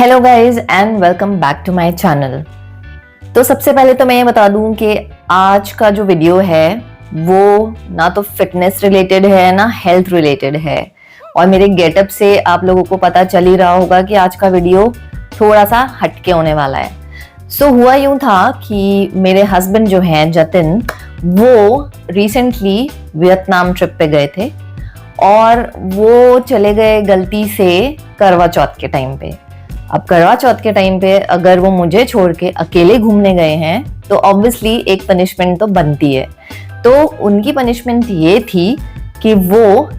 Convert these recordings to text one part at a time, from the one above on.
Hello guys and welcome back to my channel. तो सबसे पहले तो मैं ये बता दूं कि आज का जो वीडियो है वो ना तो फिटनेस रिलेटेड है ना हेल्थ रिलेटेड है, और मेरे गेटअप से आप लोगों को पता चल ही रहा होगा कि आज का वीडियो थोड़ा सा हटके होने वाला है। सो हुआ यूं था कि मेरे हस्बैंड जो हैं जतिन, वो रिसेंटली वियतनाम ट्रिप पे गए थे और वो चले गए गलती से करवा चौथ के टाइम पे। अब करवा चौथ के टाइम पे अगर वो मुझे छोड़ के अकेले घूमने गए हैं तो ऑब्वियसली एक पनिशमेंट तो बनती है। तो उनकी पनिशमेंट ये थी कि वो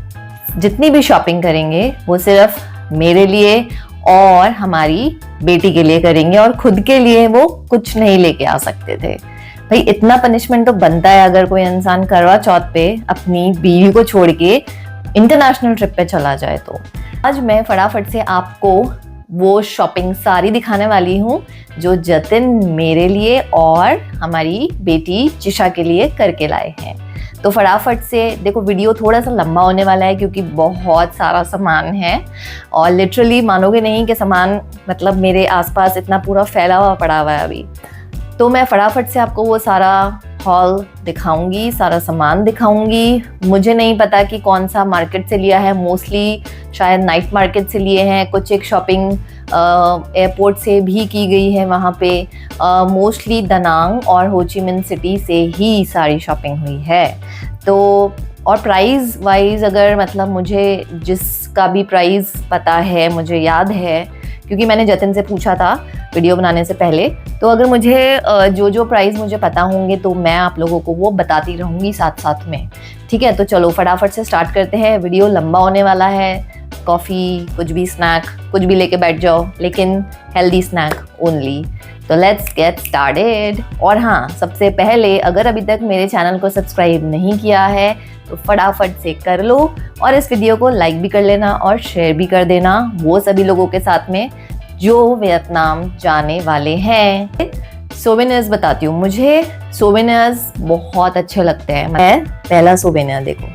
जितनी भी शॉपिंग करेंगे वो सिर्फ मेरे लिए और हमारी बेटी के लिए करेंगे और खुद के लिए वो कुछ नहीं लेके आ सकते थे। भाई इतना पनिशमेंट तो बनता है अगर कोई इंसान करवा चौथ पे अपनी बीवी को छोड़ के इंटरनेशनल ट्रिप पे चला जाए। तो आज मैं फटाफट से आपको वो शॉपिंग सारी दिखाने वाली हूँ जो जतिन मेरे लिए और हमारी बेटी जिशा के लिए करके लाए हैं। तो फटाफट से देखो, वीडियो थोड़ा सा लंबा होने वाला है क्योंकि बहुत सारा सामान है और लिटरली मानोगे नहीं कि सामान मतलब मेरे आसपास इतना पूरा फैला हुआ पड़ा हुआ है अभी। तो मैं फटाफट से आपको वो सारा हॉल दिखाऊंगी, सारा सामान दिखाऊंगी। मुझे नहीं पता कि कौन सा मार्केट से लिया है, मोस्टली शायद नाइट मार्केट से लिए हैं, कुछ एक शॉपिंग एयरपोर्ट से भी की गई है वहाँ पे। मोस्टली दनांग और हो ची मिन सिटी से ही सारी शॉपिंग हुई है। तो और प्राइस वाइज अगर मतलब मुझे जिसका भी प्राइस पता है, मुझे याद है क्योंकि मैंने जतिन से पूछा था वीडियो बनाने से पहले, तो अगर मुझे जो प्राइस मुझे पता होंगे तो मैं आप लोगों को वो बताती रहूँगी साथ साथ में। ठीक है, तो चलो फटाफट से स्टार्ट करते हैं। वीडियो लंबा होने वाला है। कॉफ़ी, कुछ भी स्नैक, कुछ भी लेके बैठ जाओ, लेकिन हेल्दी स्नैक ओनली। तो लेट्स गेट स्टार्टेड। और हाँ, सबसे पहले अगर अभी तक मेरे चैनल को सब्सक्राइब नहीं किया है तो फटाफट से कर लो और इस वीडियो को लाइक भी कर लेना और शेयर भी कर देना वो सभी लोगों के साथ में जो वियतनाम जाने वाले हैं। सोवेनियर्स बताती हूँ, मुझे सोवेनियर्स बहुत अच्छे लगते हैं। मैं पहला सोवेनियर देखो,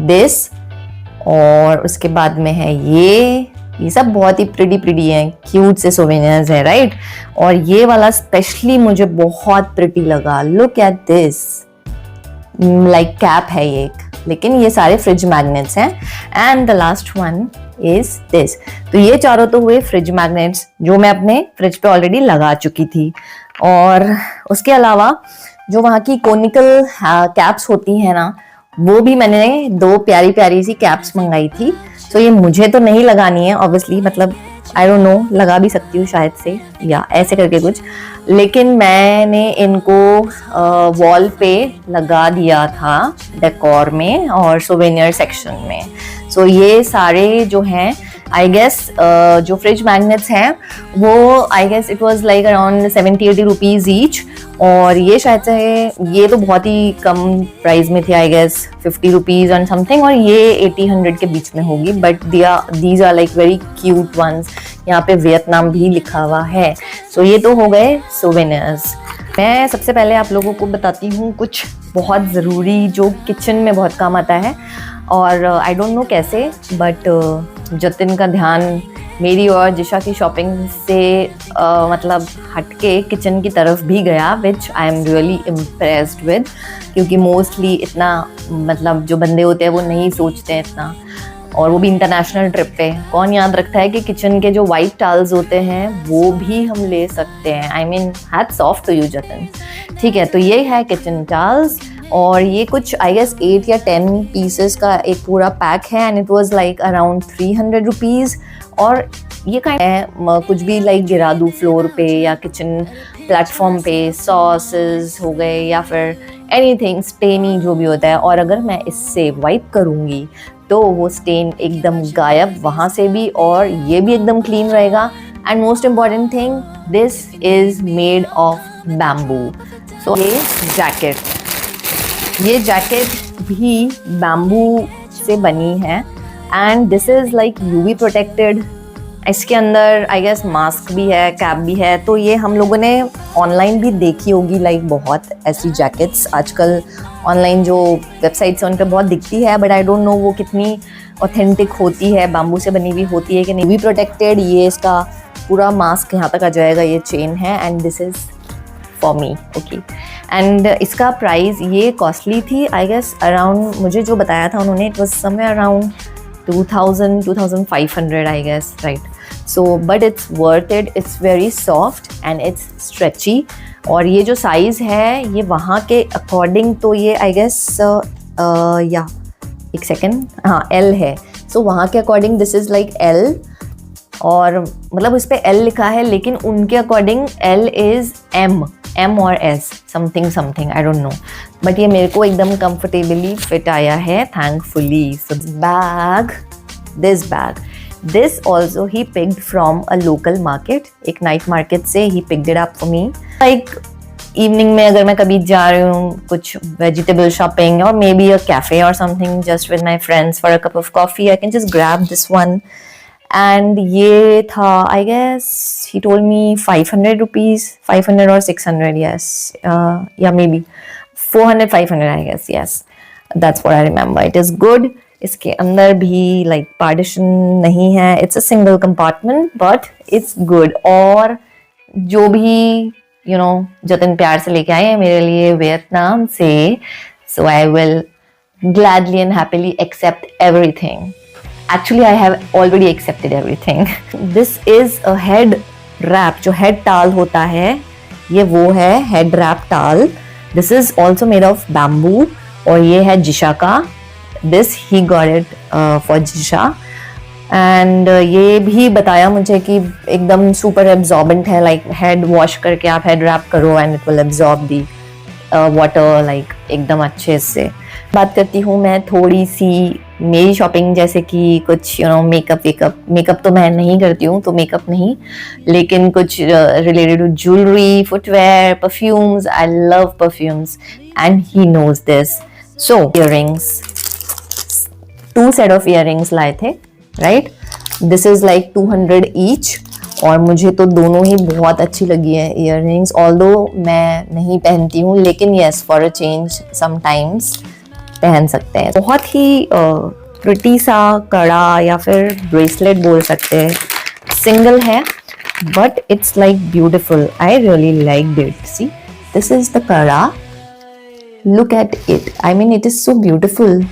दिस, और उसके बाद में है ये सब बहुत ही प्रिटी हैं, क्यूट से सोवेनियर्स है, राइट। और ये वाला स्पेशली मुझे बहुत प्रिटी लगा। Look at this, like cap है ये एक, लेकिन ये सारे फ्रिज मैग्नेट्स हैं। And the last one is this. तो ये चारों तो हुए फ्रिज मैग्नेट्स जो मैं अपने फ्रिज पे ऑलरेडी लगा चुकी थी। और उसके अलावा जो वहाँ की कोनिकल कैप्स होती हैं ना, वो भी मैंने दो प्यारी प्यारी सी कैप्स मंगाई थी। तो ये मुझे तो नहीं लगानी है ऑब्वियसली, मतलब आई डोंट नो, लगा भी सकती हूँ शायद से या ऐसे करके कुछ, लेकिन मैंने इनको वॉल पे लगा दिया था डेकोर में और सोवेनियर सेक्शन में। सो ये सारे जो हैं आई गेस जो फ्रिज मैग्नेट्स हैं वो I guess it was like around 70-80 rupees each. और ये शायद से ये तो बहुत ही कम प्राइस में थे, I guess 50 rupees and something, और ये 80-100 के बीच में होगी। But these are like very cute ones. यहाँ पे वियतनाम भी लिखा हुआ है। सो ये तो हो गए सोवेनियर्स। मैं सबसे पहले आप लोगों को बताती हूँ कुछ बहुत ज़रूरी जो किचन में बहुत काम आता है। और आई डोंट नो कैसे, बट जतिन का ध्यान मेरी और जिशा की शॉपिंग से मतलब हटके किचन की तरफ भी गया, which I am really impressed with, क्योंकि मोस्टली इतना मतलब जो बंदे होते हैं वो नहीं सोचते हैं इतना, और वो भी इंटरनेशनल ट्रिप पे। कौन याद रखता है कि किचन के जो वाइट टाल्स होते हैं वो भी हम ले सकते हैं। I mean hats off to you Jatin. ठीक है, तो ये है किचन टाल्स और ये कुछ आई गेस 8 या 10 पीसेस का एक पूरा पैक है and it was like around 300 rupees. और ये काइंड है कुछ भी लाइक गिरा दूँ फ्लोर पे या किचन प्लेटफॉर्म पे, सॉसेस हो गए या फिर एनीथिंग स्टेनी जो भी होता है। और अगर मैं इससे वाइप करूँगी तो वो स्टेन एकदम गायब वहाँ से भी, और ये भी एकदम क्लीन रहेगा। And most important thing, this is made of bamboo. So ये जैकेट भी बैम्बू से बनी है and this is like UV protected, इसके अंदर आई गेस मास्क भी है, कैप भी है। तो ये हम लोगों ने ऑनलाइन भी देखी होगी, लाइक बहुत ऐसी जैकेट्स आजकल ऑनलाइन जो वेबसाइट्स हैं उन पर बहुत दिखती है, बट आई डोंट नो वो कितनी ऑथेंटिक होती है, बाम्बू से बनी हुई होती है कि नहीं। भी प्रोटेक्टेड, ये इसका पूरा मास्क यहाँ तक आ जाएगा, ये चेन है, and this is for me, okay. And इसका प्राइस ये कॉस्टली थी आई गेस अराउंड, मुझे जो बताया था उन्होंने, it was somewhere around 2500 I guess, right? So but it's worth it, it's very soft and it's stretchy। और ये जो साइज़ है ये वहाँ के अकॉर्डिंग तो ये आई गेस या एक सेकेंड, हाँ L है। सो वहाँ के according this is like L, और मतलब उस पर L लिखा है, लेकिन उनके अकॉर्डिंग L इज़ M और S, something I don't know, but ये मेरे को एकदम कंफर्टेबली फिट आया है, thankfully. So this also he picked from a local market, एक नाइट मार्केट से he picked it up for me. Like evening में अगर मैं कभी जा रही हूँ कुछ वेजिटेबल शॉपिंग और मे बी अ कैफे और something just with my friends for a cup of coffee, I can just grab this one. And ये था I guess he told me 500 rupees, 500 or 600, yes, yeah, maybe 400 500 I guess, yes, that's what I remember। it is good। इसके अंदर भी like partition नहीं है, it's a single compartment but it's good। और जो भी जतिन प्यार से लेके आए हैं मेरे लिए वियतनाम से, so I will gladly and happily accept everything। Actually, I have already accepted everything। This is a head wrap, जो head towel होता है, ये वो है head wrap towel। This is also made of bamboo, और ये है जिशा का। This he got it for जिशा। And ये भी बताया मुझे कि एकदम super absorbent है, like head wash करके आप head wrap करो and it will absorb the water, like एकदम अच्छे से। बात करती हूँ मैं थोड़ी सी मेरी शॉपिंग, जैसे कि कुछ मेकअप तो मैं नहीं करती हूँ, तो मेकअप नहीं, लेकिन कुछ related to jewellery, footwear, perfumes. I love perfumes and he knows this. So earrings, 2 set of earrings लाए थे, right? This is like 200 each, और मुझे तो दोनों ही बहुत अच्छी लगी है इयररिंग्स, ऑल्दो मैं नहीं पहनती हूँ, लेकिन yes for a change sometimes पहन सकते हैं। बहुत ही प्रिटी सा कड़ा या फिर ब्रेसलेट बोल सकते हैं, सिंगल है but it's like beautiful. I really liked it. See this is the kada, look at it, I mean it is so beautiful.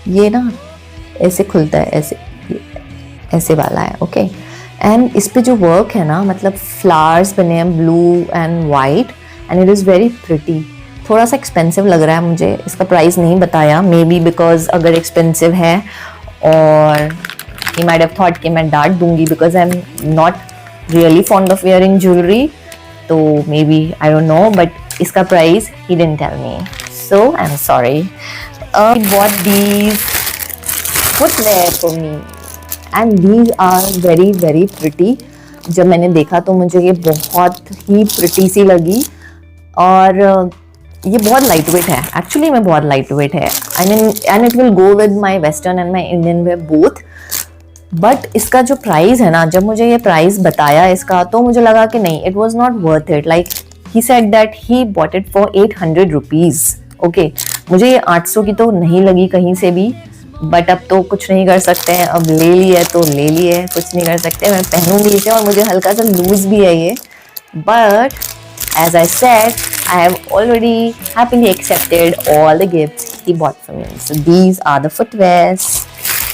ये ना ऐसे खुलता है, ऐसे वाला है, ओके। एंड इस पे जो वर्क है ना, मतलब फ्लावर्स बने हैं blue and white, and it is very pretty. थोड़ा सा एक्सपेंसिव लग रहा है मुझे, इसका प्राइस नहीं बताया, मे बी बिकॉज अगर एक्सपेंसिव है और ही माइट हैव थॉट कि मैं डांट दूंगी because I am not really fond of wearing jewellery, तो maybe I don't know, but इसका प्राइस ही didn't tell me, so I am sorry. I bought these footwear for me and these are very very pretty। जब मैंने देखा तो मुझे ये बहुत ही प्रिटी सी लगी, और ये बहुत लाइट वेट है, एक्चुअली में बहुत लाइट वेट है, I mean and it will go with my western and my Indian wear both. But इसका जो प्राइस है ना, जब मुझे ये प्राइस बताया इसका, तो मुझे लगा कि नहीं, it was not worth it. Like he said that he bought it for 800 rupees, okay. मुझे ये 800 की तो नहीं लगी कहीं से भी, बट अब तो कुछ नहीं कर सकते हैं, अब ले लिए तो ले लिए, कुछ नहीं कर सकते। मैं पहनूंगी इसे, और मुझे हल्का सा लूज भी है ये, but as I said, I have already happily accepted all the gifts he bought for me. So these are the footwears.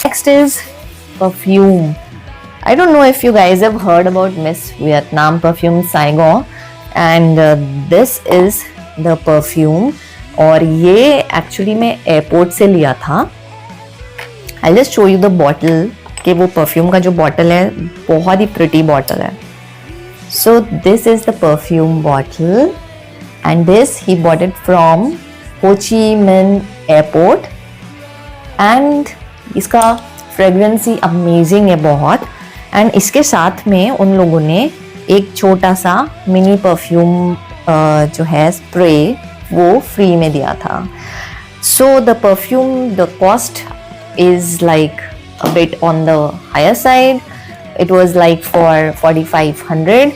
Next is perfume. I don't know if you guys have heard about Miss Vietnam Perfume Saigon, and this is the perfume. और ये actually मैं airport से लिया था। I'll just show you the bottle, कि वो perfume का जो bottle है बहुत ही pretty bottle है। So this is the perfume bottle, and this he bought it from Ho Chi Minh Airport, and इसका fragrance ही amazing है बहुत। and इसके साथ में उन लोगों ने एक छोटा सा मिनी परफ्यूम जो है स्प्रे, वो फ्री में दिया था। So the perfume, the cost is like a bit on the higher side। it was like for 4500,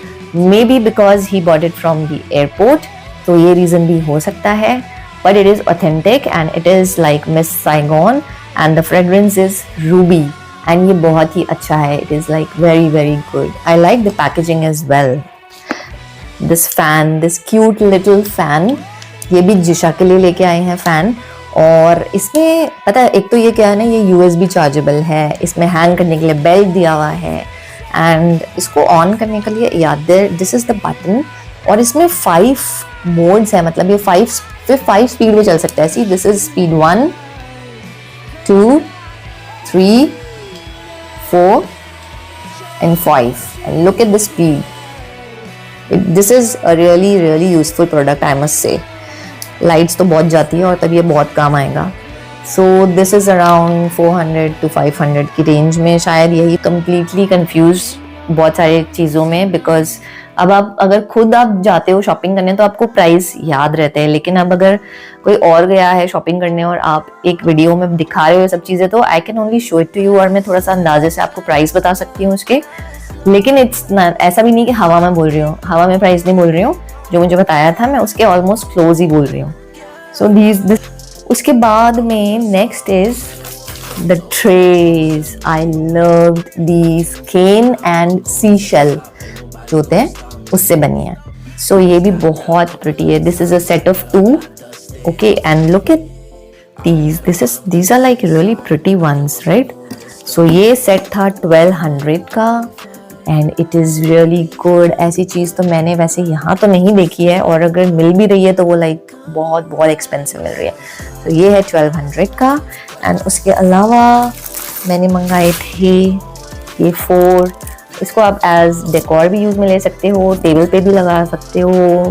maybe because he bought it from the airport, तो ये reason भी हो सकता है, but it is authentic and it is like Miss Saigon and the fragrance is Ruby and ये बहुत ही अच्छा है. It is like very very good. I like the packaging as well. This fan, this cute little fan, ये भी जिशा के लिए लेके आए हैं फैन. और इसमें पता है एक तो ये क्या है ना, ये USB चार्जेबल है, इसमें हैंग करने के लिए बेल्ट दिया हुआ है एंड इसको ऑन करने के लिए याद दिस इज द बटन. और इसमें 5 मोड्स है, मतलब ये 5 स्पीड में चल सकता है. सी this is speed 1 2 3 4 and 5 and look at the speed. This is a really useful product, I must say. Lights तो बहुत जाती है और तब ये बहुत काम आएगा. सो दिस इज़ अराउंड 400 to 500 की रेंज में. शायद यही कम्प्लीटली कंफ्यूज बहुत सारी चीज़ों में, बिकॉज अब आप अगर खुद आप जाते हो शॉपिंग करने तो आपको प्राइस याद रहते हैं, लेकिन अब अगर कोई और गया है शॉपिंग करने और आप एक वीडियो में दिखा रहे हो ये सब चीज़ें, तो I can only show it to you और मैं थोड़ा सा अंदाजे से आपको प्राइस बता सकती हूँ उसके. लेकिन इट्स ऐसा भी नहीं कि हवा में बोल रही हूँ, हवा में प्राइस नहीं बोल रही हूँ. जो मुझे बताया था मैं उसके ऑलमोस्ट क्लोज ही बोल रही हूँ. सो दिस उसके बाद में next is the trays. I loved these cane and sea shell जो होते हैं उससे बनी है. सो ये भी बहुत प्रिटी है. This is a set of 2. Okay and look at these are like really pretty ones, right? So ये सेट था 1200 का and it is really good. ऐसी चीज़ तो मैंने वैसे यहाँ तो नहीं देखी है, और अगर मिल भी रही है तो वो लाइक बहुत एक्सपेंसिव मिल रही है. तो ये है 1200 का. एंड उसके अलावा मैंने मंगाए थे ये 4. इसको आप एज डेकोर भी यूज़ में ले सकते हो, टेबल पे भी लगा सकते हो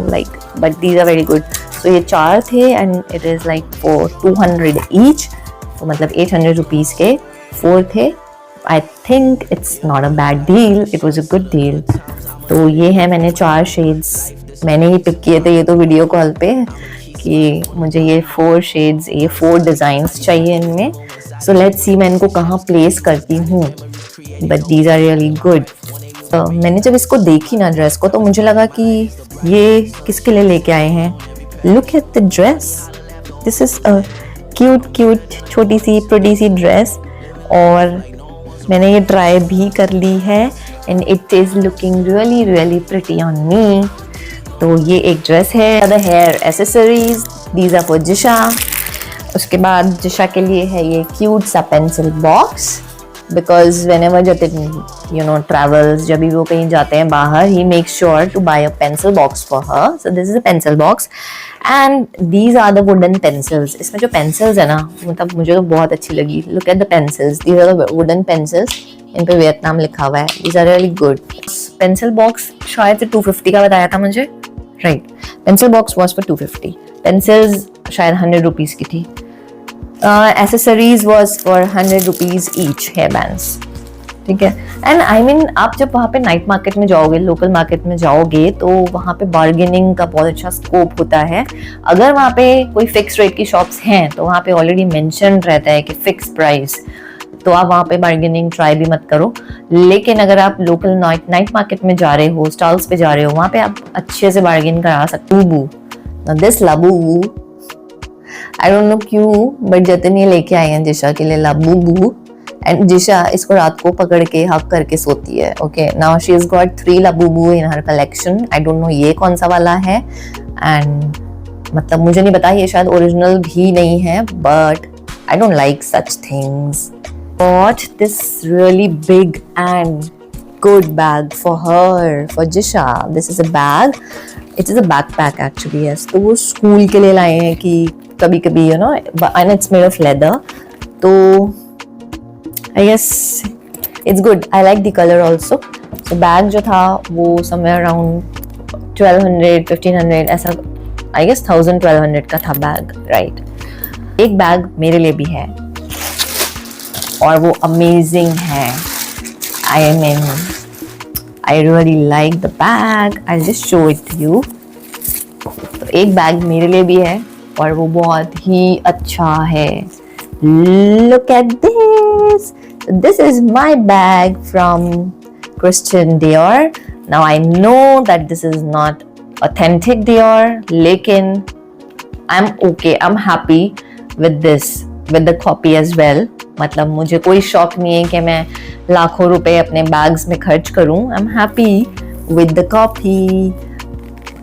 like, but these are very good. तो ये 4 थे and it is like for 200 each, तो मतलब 800 रुपीज़ के 4 थे. I think it's not a bad deal. It was a good deal. तो ये है, मैंने 4 शेड्स मैंने ही पिक किए थे ये तो वीडियो कॉल पे कि मुझे ये 4 शेड्स, ये 4 डिज़ाइंस चाहिए इनमें. सो लेट्स सी मैं इनको कहाँ प्लेस करती हूँ, but these are really good. मैंने जब इसको देखी ना ड्रेस को, तो मुझे लगा कि ये किसके लिए लेके आए हैं. Look at the dress. This is a cute छोटी सी प्रिटी सी ड्रेस, और मैंने ये ट्राई भी कर ली है and it is looking really pretty on me. तो ये एक ड्रेस है. The hair accessories, these are for Jisha. उसके बाद जिशा के लिए है ये क्यूट सा pencil box, because whenever Jatin travels, जब भी वो कहीं जाते हैं बाहर, he make sure to buy a pencil box for her. So this is a pencil box and these are the wooden pencils. इसमें जो पेंसिल्स है ना, मतलब मुझे तो बहुत अच्छी लगी. Look at the pencils, these are the wooden pencils. इन पे वियतनाम लिखा हुआ है. These are really good. Pencil box शायद से 250 का बताया था मुझे, right. Pencil box was for 250. Pencils शायद 100 रुपीज़ की थी. Accessories was for 100 rupees each, hair bands. ठीक है. एंड आई मीन आप जब वहाँ पे नाइट मार्केट में जाओगे, लोकल मार्केट में जाओगे, तो वहाँ पे बार्गेनिंग का बहुत अच्छा स्कोप होता है. अगर वहाँ पे कोई फिक्स रेट की शॉप्स हैं तो वहाँ पे ऑलरेडी मेंशन रहता है कि फिक्स प्राइस, तो आप वहाँ पे बार्गेनिंग ट्राई भी मत करो. लेकिन अगर आप लोकल नाइट मार्केट में जा रहे हो, स्टॉल्स पे जा रहे हो, वहाँ पे आप अच्छे से बार्गेन करा सकते हो. दिस लाबू, आई डोंट नो क्यों, बट जतिन ये लेके आए हैं जिशा के लिए लाबू. एंड जिशा इसको रात को पकड़ के हक करके सोती है. Okay, now she has got 3 Labubu in her collection. I don't no ये कौन सा वाला है, एंड मतलब मुझे नहीं पता, ये शायद ओरिजिनल भी नहीं है, but I don't like such things. Bought this really big and good bag for her, for Jisha. This is a bag. It is a backpack actually, yes. तो वो स्कूल के लिए लाए हैं कि कभी कभी and it's made of leather. तो I guess it's good. I like the color also. So bag जो था वो somewhere around 1200-1500 ऐसा, I guess 1000-1200 का था bag, right? एक bag मेरे लिए भी है और वो अमेजिंग है. I really like the bag. I'll just show it to you. तो एक बैग मेरे लिए भी है और वो बहुत ही अच्छा है. Look at this. This is my bag from Christian Dior. Now I know that this is not authentic Dior, लेकिन I'm okay, I'm happy with this, with the copy as well. मतलब मुझे कोई शौक नहीं है कि मैं लाखों रुपए अपने बैग्स में खर्च करूं. I'm happy with the copy.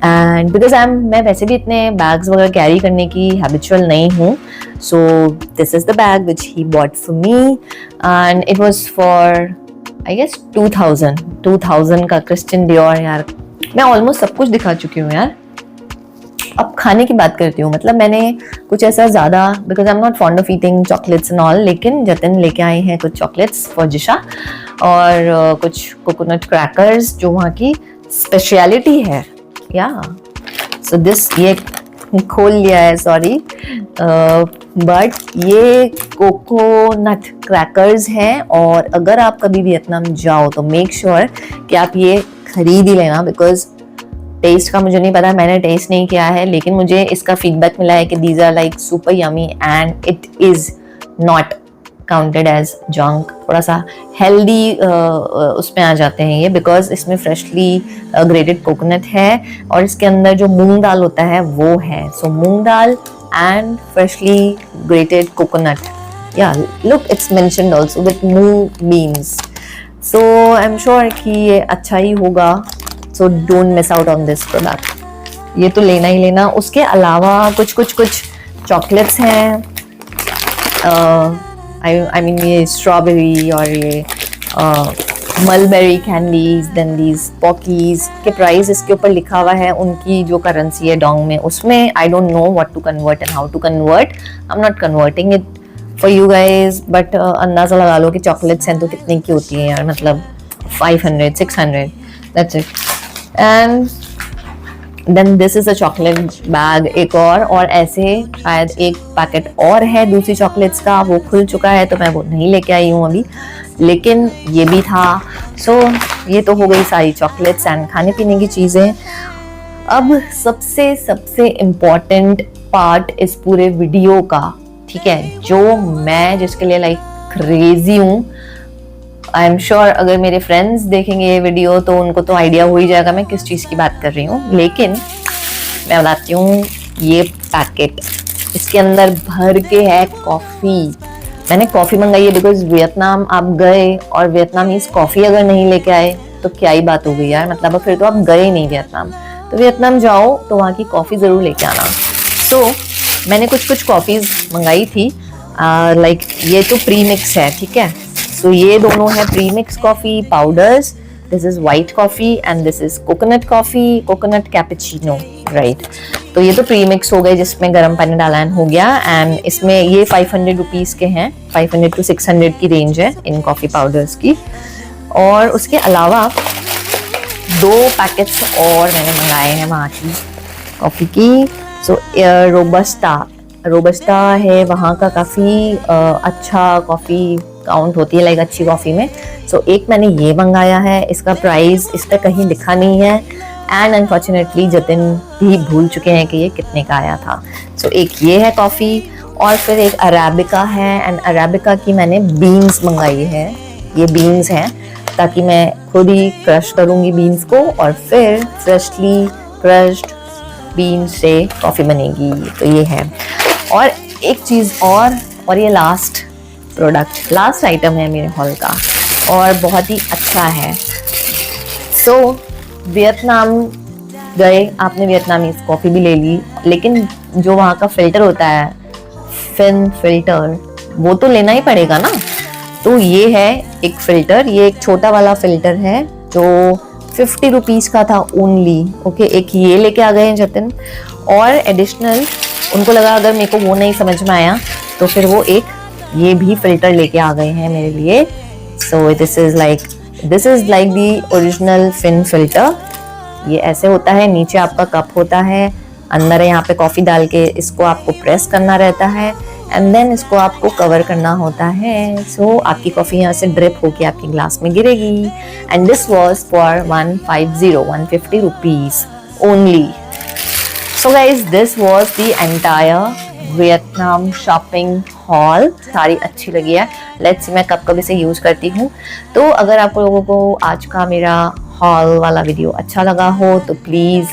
And because मैं वैसे भी इतने बैग्स वगैरह कैरी करने की हैबिचुअल नहीं हूँ. So this is the bag which he bought for me and it was for I guess 2000 का Christian Dior. यार मैं ऑलमोस्ट सब कुछ दिखा चुकी हूँ यार. अब खाने की बात करती हूँ. मतलब मैंने कुछ ऐसा ज़्यादा, because I am not fond of eating chocolates and all, लेकिन जतिन लेके आए हैं कुछ चॉकलेट्स फॉर जिशा और कुछ कोकोनट क्रैकर्स जो वहाँ की स्पेशलिटी है. या सो दिस, ये खोल लिया है सॉरी, बट ये कोकोनट क्रैकर्स हैं और अगर आप कभी वियतनाम जाओ तो मेक श्योर कि आप ये खरीद ही लेना. बिकॉज टेस्ट का मुझे नहीं पता, मैंने टेस्ट नहीं किया है, लेकिन मुझे इसका फीडबैक मिला है कि these are like super yummy and it is not counted as junk. थोड़ा सा हेल्दी उसमें आ जाते हैं ये, बिकॉज इसमें फ्रेशली ग्रेटेड कोकोनट है और इसके अंदर जो मूंग दाल होता है वो है. सो मूंग दाल एंड फ्रेशली ग्रेटेड कोकोनट. या look, it's mentioned also with moong beans. So I am sure कि ये अच्छा ही होगा. So don't miss out on this product. ये तो लेना ही लेना. उसके अलावा कुछ चॉकलेट्स हैं. I mean ये स्ट्रॉबेरी और ये मलबेरी कैंडीज, देन दीज पॉकीज के प्राइस इसके ऊपर लिखा हुआ है. उनकी जो करेंसी है डोंग में, उसमें I don't know what to convert and how to convert. I am not converting it for you guys, but अंदाज़ा लगा लो कि चॉकलेट्स हैं तो कितने की होती हैं यार. मतलब 500 600, that's it. And then this is a chocolate bag एक और ऐसे शायद एक पैकेट और है दूसरी चॉकलेट्स का, वो खुल चुका है तो मैं वो नहीं लेके आई हूँ अभी, लेकिन ये भी था. सो ये तो हो गई सारी चॉकलेट्स एंड खाने पीने की चीज़ें. अब सबसे इम्पॉर्टेंट पार्ट इस पूरे वीडियो का, ठीक है, जो मैं जिसके लिए लाइक क्रेजी हूँ. आई एम श्योर अगर मेरे फ्रेंड्स देखेंगे ये वीडियो तो उनको तो आइडिया हो ही जाएगा मैं किस चीज़ की बात कर रही हूँ. लेकिन मैं बताती हूँ, ये पैकेट इसके अंदर भर के है कॉफ़ी. मैंने कॉफ़ी मंगाई है बिकॉज वियतनाम आप गए और वियतनामीज कॉफ़ी अगर नहीं लेके आए तो क्या ही बात हो गई यार. मतलब फिर तो आप गए नहीं वियतनाम. तो वियतनाम जाओ तो वहाँ की कॉफ़ी ज़रूर लेके आना. सो मैंने कुछ कॉफ़ीज़ मंगाई थी. लाइक ये तो प्री मिक्स है, ठीक है. सो ये दोनों है pre mix coffee powders. This is white coffee and this is coconut coffee, coconut cappuccino, right. तो ये तो प्री मिक्स हो गए जिसमें गर्म पानी डाला हो गया. एंड इसमें ये 500 रुपीज़ के हैं, 500 to 600 की रेंज है इन कॉफ़ी पाउडर्स की. और उसके अलावा 2 पैकेट्स और मैंने मंगाए हैं वहाँ की कॉफ़ी की. सो रोबस्टा है वहाँ का, काफ़ी अच्छा कॉफ़ी काउंट होती है लाइक अच्छी कॉफ़ी में. सो एक मैंने ये मंगाया है. इसका प्राइस इस पर कहीं लिखा नहीं है एंड अनफॉर्चुनेटली जतिन भी भूल चुके हैं कि ये कितने का आया था. सो एक ये है कॉफ़ी और फिर एक अरेबिका है. एंड अरेबिका की मैंने बीन्स मंगाई है. ये बीन्स हैं ताकि मैं खुद ही क्रश करूँगी बीन्स को और फिर फ्रेशली क्रश्ड बीन्स से कॉफ़ी बनेगी. तो ये है. और एक चीज़ और ये लास्ट प्रोडक्ट, लास्ट आइटम है मेरे हॉल का और बहुत ही अच्छा है. सो वियतनाम गए, आपने वियतनामीज कॉफ़ी भी ले ली, लेकिन जो वहाँ का फ़िल्टर होता है, फिन फिल्टर, वो तो लेना ही पड़ेगा ना. तो ये है एक फ़िल्टर. ये एक छोटा वाला फ़िल्टर है जो 50 रुपीज़ का था ओनली. ओके, एक ये लेके आ गए हैं जतिन. और एडिशनल उनको लगा अगर मेरे को वो नहीं समझ में आया तो फिर वो एक ये भी फ़िल्टर लेके आ गए हैं मेरे लिए. So this is like the original phin filter. ये ऐसे होता है, नीचे आपका कप होता है, अंदर यहाँ पे कॉफ़ी डाल के इसको आपको प्रेस करना रहता है एंड देन इसको आपको कवर करना होता है. सो आपकी कॉफ़ी यहाँ से ड्रिप होके आपकी ग्लास में गिरेगी. And this was for 150 rupees only. So guys, this was the entire Vietnam shopping hall सारी अच्छी लगी है। लेट्स सी मैं कब कब इसे यूज करती हूँ। तो अगर आप लोगों को आज का मेरा हॉल वाला वीडियो अच्छा लगा हो तो प्लीज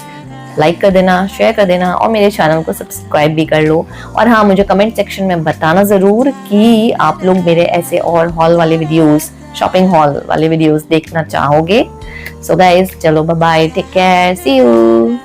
लाइक कर देना, शेयर कर देना और मेरे चैनल को सब्सक्राइब भी कर लो। और हाँ, मुझे कमेंट सेक्शन में बताना जरूर कि आप लोग मेरे ऐसे और हॉल वाले वीडियोस, शॉपिंग हॉल वाले वीडियोस देखना चाहोगे। सो गाइस, चलो bye bye, take care, see you.